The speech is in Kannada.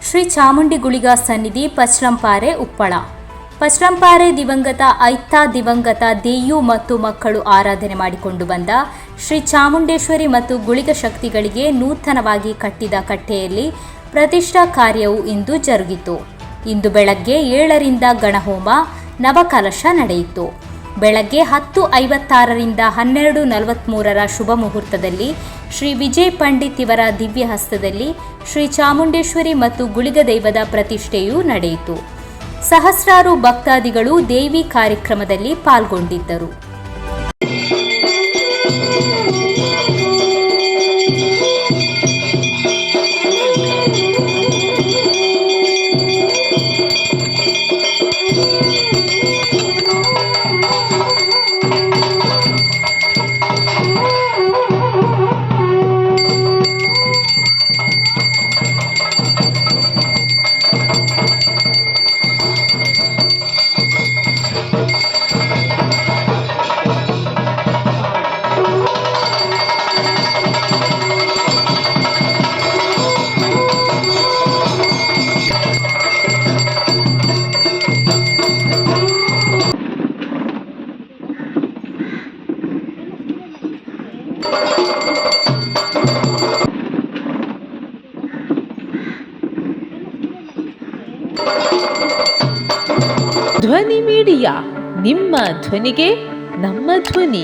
ಶ್ರೀ ಚಾಮುಂಡಿ ಗುಳಿಗ ಸನ್ನಿಧಿ ಪಚ್ಲಂಪಾರೆ ಉಪ್ಪಳ. ಪಚ್ಲಂಪಾರೆ ದಿವಂಗತ ಐತಾ ದಿವಂಗತ ದೇಯು ಮತ್ತು ಮಕ್ಕಳು ಆರಾಧನೆ ಮಾಡಿಕೊಂಡು ಬಂದ ಶ್ರೀ ಚಾಮುಂಡೇಶ್ವರಿ ಮತ್ತು ಗುಳಿಗ ಶಕ್ತಿಗಳಿಗೆ ನೂತನವಾಗಿ ಕಟ್ಟಿದ ಕಟ್ಟೆಯಲ್ಲಿ ಪ್ರತಿಷ್ಠಾ ಕಾರ್ಯವು ಇಂದು ಜರುಗಿತು. ಇಂದು ಬೆಳಗ್ಗೆ 7ರಿಂದ ಗಣಹೋಮ ನವಕಲಶ ನಡೆಯಿತು. ಬೆಳಗ್ಗೆ 10:56ರಿಂದ 12:43 ಶುಭ ಮುಹೂರ್ತದಲ್ಲಿ ಶ್ರೀ ವಿಜಯ್ ಪಂಡಿತ್ ಇವರ ದಿವ್ಯ ಹಸ್ತದಲ್ಲಿ ಶ್ರೀ ಚಾಮುಂಡೇಶ್ವರಿ ಮತ್ತು ಗುಳಿಗ ದೈವದ ಪ್ರತಿಷ್ಠೆಯು ನಡೆಯಿತು. ಸಹಸ್ರಾರು ಭಕ್ತಾದಿಗಳು ದೇವಿ ಕಾರ್ಯಕ್ರಮದಲ್ಲಿ ಪಾಲ್ಗೊಂಡಿದ್ದರು. ಧ್ವನಿ ಮೀಡಿಯಾ, ನಿಮ್ಮ ಧ್ವನಿಗೆ ನಮ್ಮ ಧ್ವನಿ.